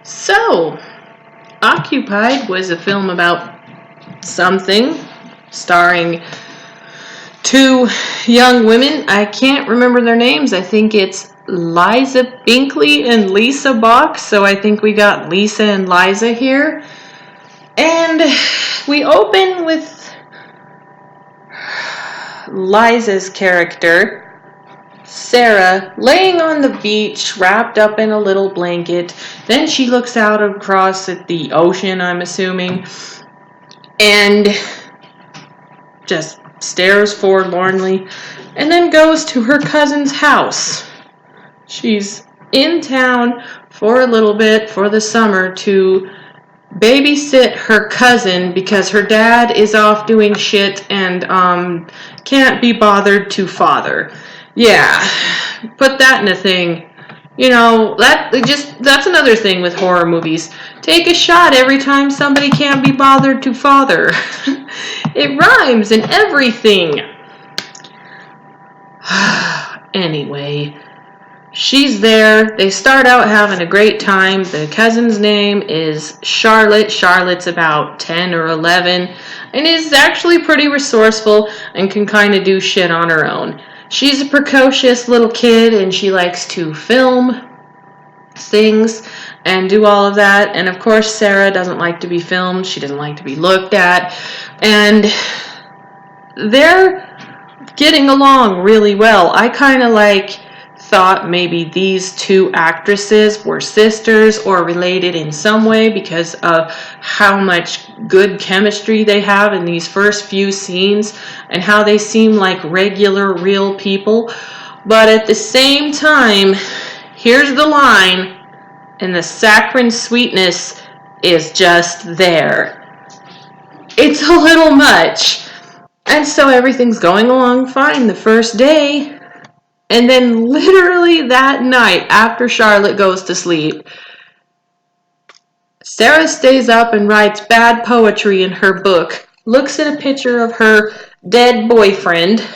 So, Occupied was a film about something starring two young women. I can't remember their names. I think it's Liza Binkley and Lisa Box. So I think we got Lisa and Liza here. And we open with Liza's character, Sarah, laying on the beach, wrapped up in a little blanket. Then she looks out across at the ocean, I'm assuming, and just stares forlornly, and then goes to her cousin's house. She's in town for a little bit for the summer to babysit her cousin because her dad is off doing shit and can't be bothered to father. Yeah, put that in a thing. You know, that's another thing with horror movies. Take a shot every time somebody can't be bothered to father. It rhymes and everything. Anyway, she's there. They start out having a great time. The cousin's name is Charlotte. Charlotte's about 10 or 11 and is actually pretty resourceful and can kind of do shit on her own. She's a precocious little kid and she likes to film things and do all of that. And of course, Sarah doesn't like to be filmed. She doesn't like to be looked at. And they're getting along really well. I kind of thought maybe these two actresses were sisters or related in some way because of how much good chemistry they have in these first few scenes and how they seem like regular, real people. But at the same time, here's the line, and the saccharine sweetness is just there. It's a little much. And so everything's going along fine the first day. And then literally that night, after Charlotte goes to sleep, Sarah stays up and writes bad poetry in her book, looks at a picture of her dead boyfriend,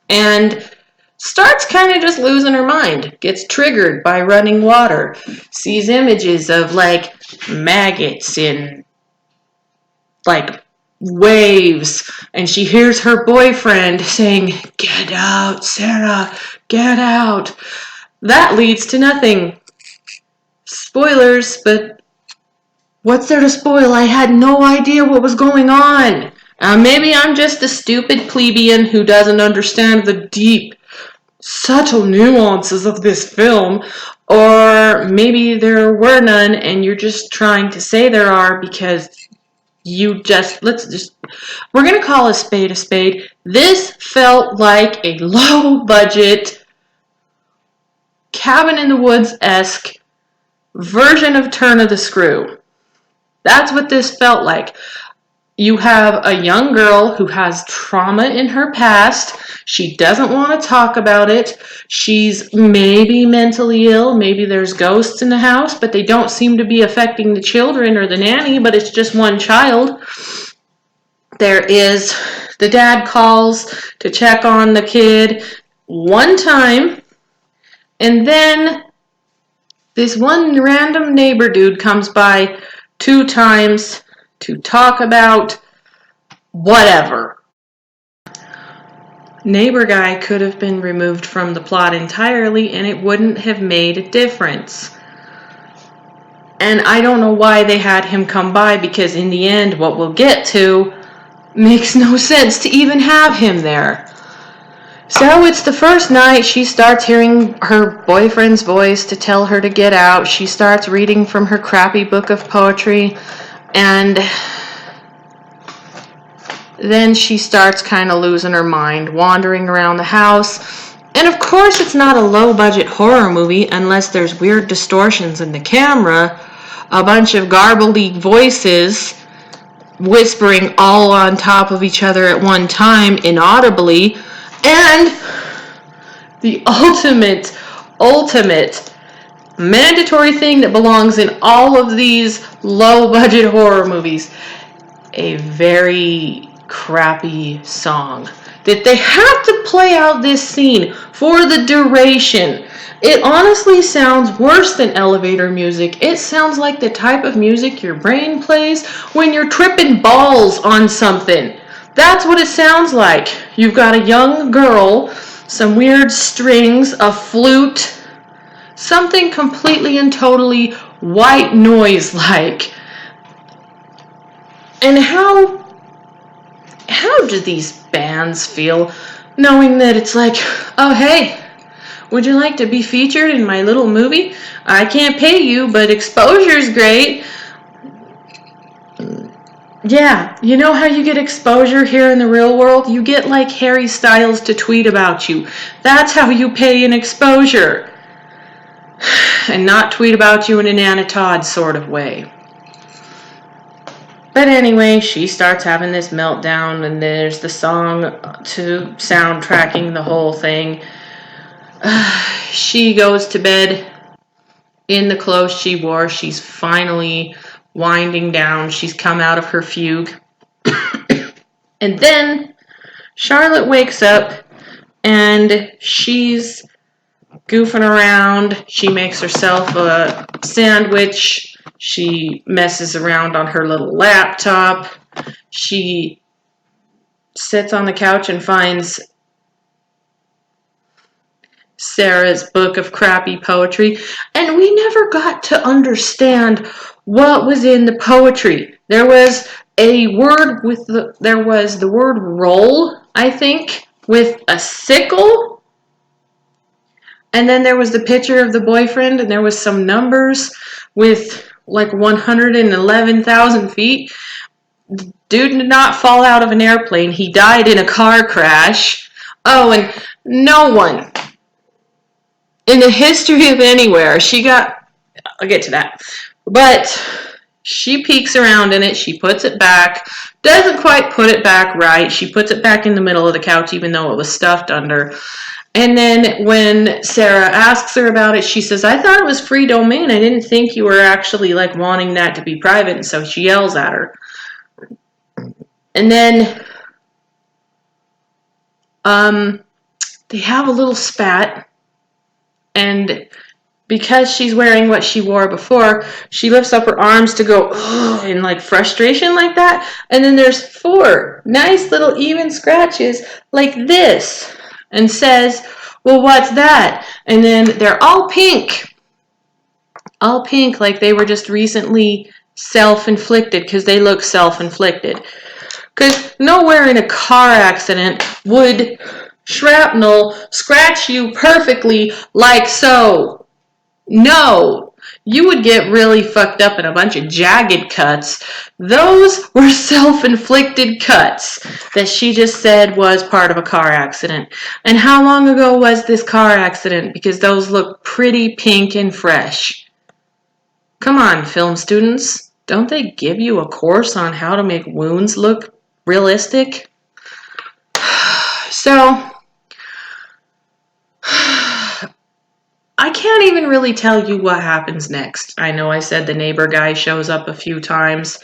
and starts kind of just losing her mind. Gets triggered by running water. Sees images of maggots in waves, and she hears her boyfriend saying, "Get out, Sarah, get out." That leads to nothing. Spoilers, but what's there to spoil? I had no idea what was going on. Maybe I'm just a stupid plebeian who doesn't understand the deep, subtle nuances of this film, or maybe there were none and you're just trying to say there are because we're going to call a spade a spade. This felt like a low-budget, Cabin in the Woods-esque version of Turn of the Screw. That's what this felt like. You have a young girl who has trauma in her past. She doesn't want to talk about it. She's maybe mentally ill. Maybe there's ghosts in the house, but they don't seem to be affecting the children or the nanny, but it's just one child. The dad calls to check on the kid one time, and then this one random neighbor dude comes by 2 times to talk about whatever. Neighbor guy could have been removed from the plot entirely and it wouldn't have made a difference. And I don't know why they had him come by, because in the end, what we'll get to makes no sense to even have him there. So it's the first night. She starts hearing her boyfriend's voice to tell her to get out. She starts reading from her crappy book of poetry, and then she starts kind of losing her mind, wandering around the house. And of course it's not a low-budget horror movie unless there's weird distortions in the camera, a bunch of garbled voices whispering all on top of each other at one time inaudibly, and the ultimate mandatory thing that belongs in all of these low-budget horror movies, a very crappy song. that they have to play out this scene for the duration. It honestly sounds worse than elevator music. It sounds like the type of music your brain plays when you're tripping balls on something. That's what it sounds like. You've got a young girl, some weird strings, a flute, something completely and totally white noise-like. And how do these bands feel knowing that it's like, oh hey, would you like to be featured in my little movie? I can't pay you, but exposure's great. Yeah, you know how you get exposure here in the real world? You get like Harry Styles to tweet about you. That's how you pay an exposure. And not tweet about you in an Anna Todd sort of way. But anyway, she starts having this meltdown, and there's the song to soundtracking the whole thing. She goes to bed in the clothes she wore. She's finally winding down. She's come out of her fugue. And then Charlotte wakes up, and she's goofing around. She makes herself a sandwich. She messes around on her little laptop. She sits on the couch and finds Sarah's book of crappy poetry. And we never got to understand what was in the poetry. There was a word there was the word roll, I think, with a sickle. And then there was the picture of the boyfriend, and there was some numbers with like 111,000 feet. The dude did not fall out of an airplane. He died in a car crash. Oh, and no one in the history of anywhere, I'll get to that. But she peeks around in it. She puts it back. Doesn't quite put it back right. She puts it back in the middle of the couch, even though it was stuffed under. And then when Sarah asks her about it, she says, I thought it was free domain. I didn't think you were actually like wanting that to be private. And so she yells at her. And then they have a little spat. And because she's wearing what she wore before, she lifts up her arms to go in like frustration like that. And then there's 4 nice little even scratches like this. And says, well, what's that? And then they're all pink. All pink, like they were just recently self-inflicted, because they look self-inflicted. Because nowhere in a car accident would shrapnel scratch you perfectly like so. No. You would get really fucked up in a bunch of jagged cuts. Those were self-inflicted cuts that she just said was part of a car accident. And how long ago was this car accident? Because those look pretty pink and fresh. Come on, film students. Don't they give you a course on how to make wounds look realistic? So I can't even really tell you what happens next. I know I said the neighbor guy shows up a few times.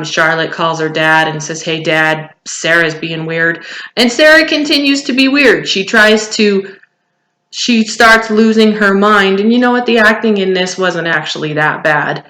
Charlotte calls her dad and says, hey dad, Sarah's being weird. And Sarah continues to be weird. She starts losing her mind. And you know what? The acting in this wasn't actually that bad.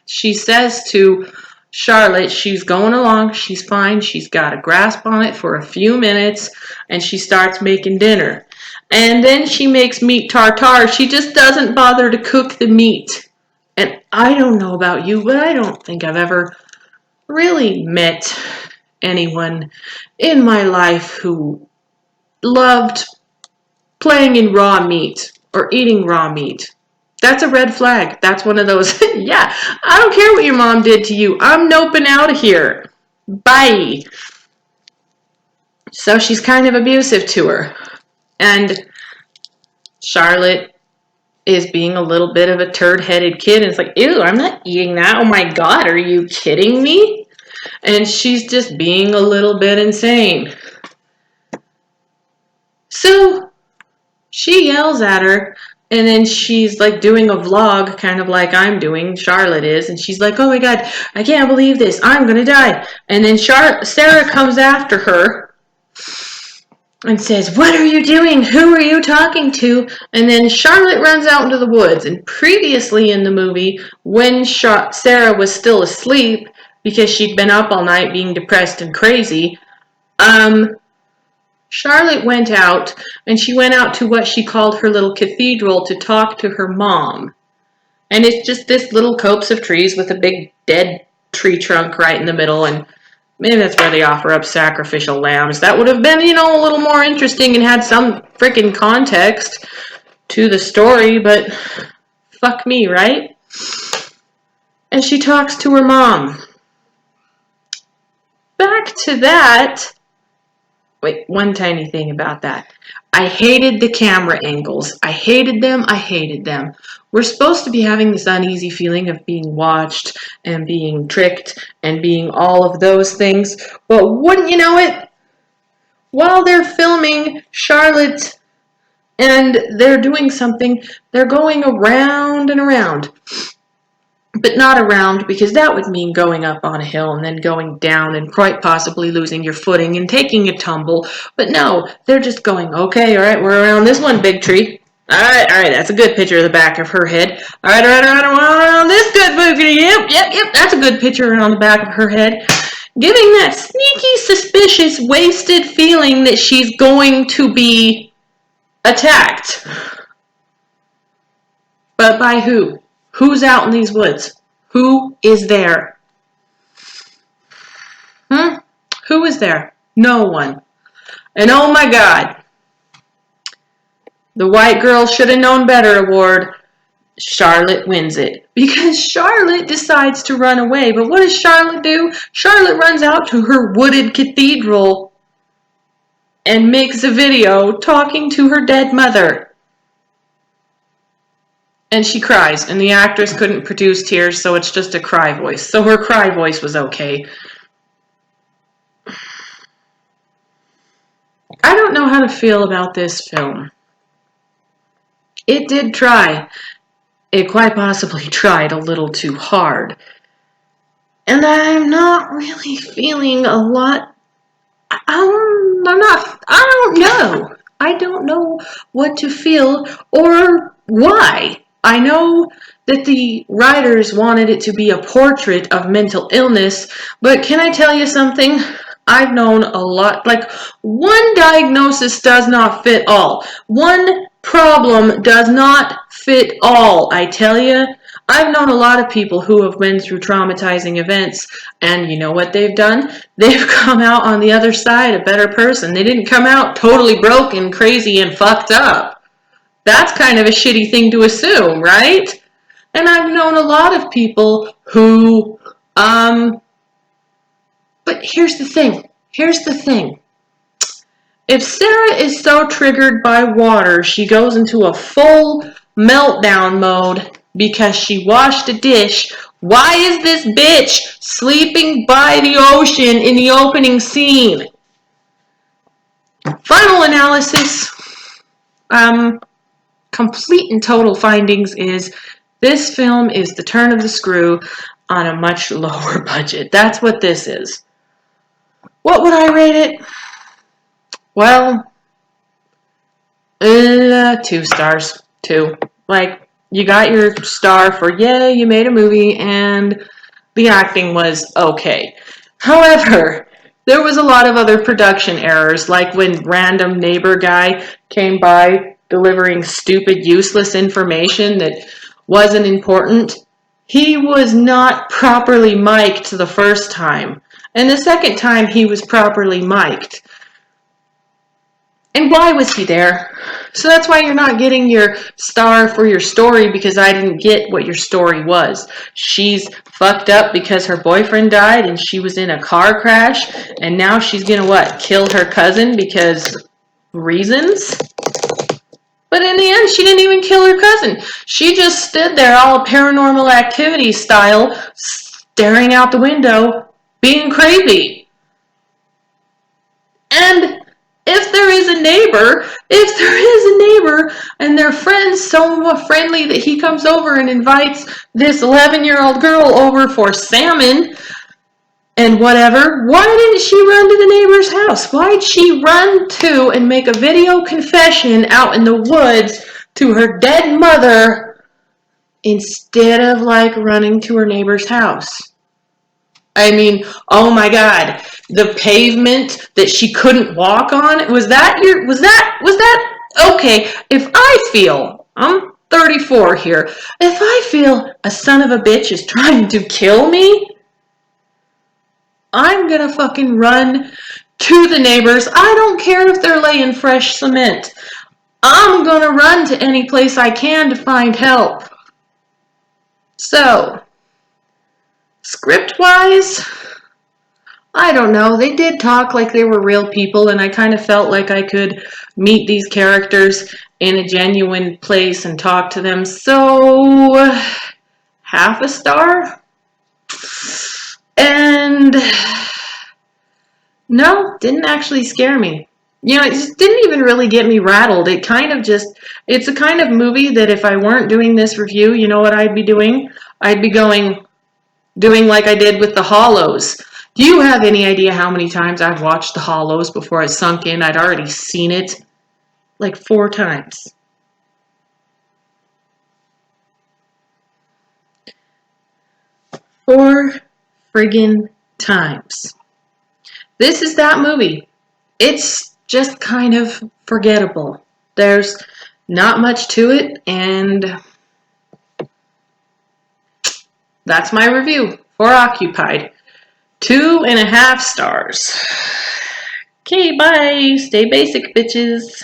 She says to Charlotte, she's going along, she's fine, she's got a grasp on it for a few minutes, and she starts making dinner. And then she makes meat tartare. She just doesn't bother to cook the meat. And I don't know about you, but I don't think I've ever really met anyone in my life who loved playing in raw meat or eating raw meat. That's a red flag. That's one of those, yeah, I don't care what your mom did to you. I'm noping out of here. Bye. So she's kind of abusive to her. And Charlotte is being a little bit of a turd-headed kid. And it's like, ew, I'm not eating that. Oh my God, are you kidding me? And she's just being a little bit insane. So she yells at her And then she's like doing a vlog, kind of like I'm doing, Charlotte is, and she's like, oh my god, I can't believe this, I'm gonna die. And then Sarah comes after her and says, what are you doing? Who are you talking to? And then Charlotte runs out into the woods. And previously in the movie, when Sarah was still asleep, because she'd been up all night being depressed and crazy, Charlotte went out, and she went out to what she called her little cathedral to talk to her mom. And it's just this little copse of trees with a big dead tree trunk right in the middle, and maybe that's where they offer up sacrificial lambs. That would have been, a little more interesting and had some freaking context to the story, but fuck me, right? And she talks to her mom. Back to that. Wait, one tiny thing about that. I hated the camera angles. I hated them. We're supposed to be having this uneasy feeling of being watched and being tricked and being all of those things. But wouldn't you know it? While they're filming Charlotte and they're doing something, they're going around and around. But not around, because that would mean going up on a hill and then going down and quite possibly losing your footing and taking a tumble. But no, they're just going, okay, all right, we're around this one big tree. All right, that's a good picture of the back of her head. All right, around this good boogie. Yep, that's a good picture around the back of her head. Giving that sneaky, suspicious, wasted feeling that she's going to be attacked. But by who? Who's out in these woods? Who is there? Who is there? No one. And oh my god, the white girl should have known better award. Charlotte wins it. Because Charlotte decides to run away. But what does Charlotte do? Charlotte runs out to her wooded cathedral and makes a video talking to her dead mother. And she cries, and the actress couldn't produce tears, so it's just a cry voice. So her cry voice was okay. I don't know how to feel about this film. It did try. It quite possibly tried a little too hard. And I'm not really feeling a lot. I don't know. I don't know what to feel or why. I know that the writers wanted it to be a portrait of mental illness, but can I tell you something? I've known a lot, like, one diagnosis does not fit all. One problem does not fit all, I tell you. I've known a lot of people who have been through traumatizing events, and you know what they've done? They've come out on the other side a better person. They didn't come out totally broken, crazy, and fucked up. That's kind of a shitty thing to assume, right? And I've known a lot of people who, but here's the thing. If Sarah is so triggered by water, she goes into a full meltdown mode because she washed a dish, why is this bitch sleeping by the ocean in the opening scene? Final analysis, complete and total findings is this film is the turn of the screw on a much lower budget. That's what this is. What would I rate it? Well, 2 stars. 2. Like, you got your star for, yeah, you made a movie and the acting was okay. However, there was a lot of other production errors, like when random neighbor guy came by delivering stupid, useless information that wasn't important. He was not properly mic'd the first time. And the second time he was properly mic'd. And why was he there? So that's why you're not getting your star for your story, because I didn't get what your story was. She's fucked up because her boyfriend died and she was in a car crash, and now she's gonna what? Kill her cousin because reasons? But in the end, she didn't even kill her cousin. She just stood there all Paranormal Activity style, staring out the window, being creepy. And if there is a neighbor, and and they're friends so friendly that he comes over and invites this 11-year-old girl over for salmon and whatever. Why didn't she run to the neighbor's house? Why'd she run to and make a video confession out in the woods to her dead mother instead of like running to her neighbor's house? I mean, oh my God, the pavement that she couldn't walk on, was that okay? If I feel, I'm 34 here, if I feel a son of a bitch is trying to kill me, I'm gonna fucking run to the neighbors. I don't care if they're laying fresh cement. I'm gonna run to any place I can to find help. So, script-wise, I don't know. They did talk like they were real people, and I kind of felt like I could meet these characters in a genuine place and talk to them. So, half a star? And no, didn't actually scare me. You know, it just didn't even really get me rattled. It kind of just, it's a kind of movie that if I weren't doing this review, you know what I'd be doing? I'd be doing like I did with The Hollows. Do you have any idea how many times I've watched The Hollows before it sunk in? I'd already seen it like 4 times. Four friggin' times. This is that movie. It's just kind of forgettable. There's not much to it, and that's my review for Occupied. 2.5 stars. Okay, bye. Stay basic, bitches.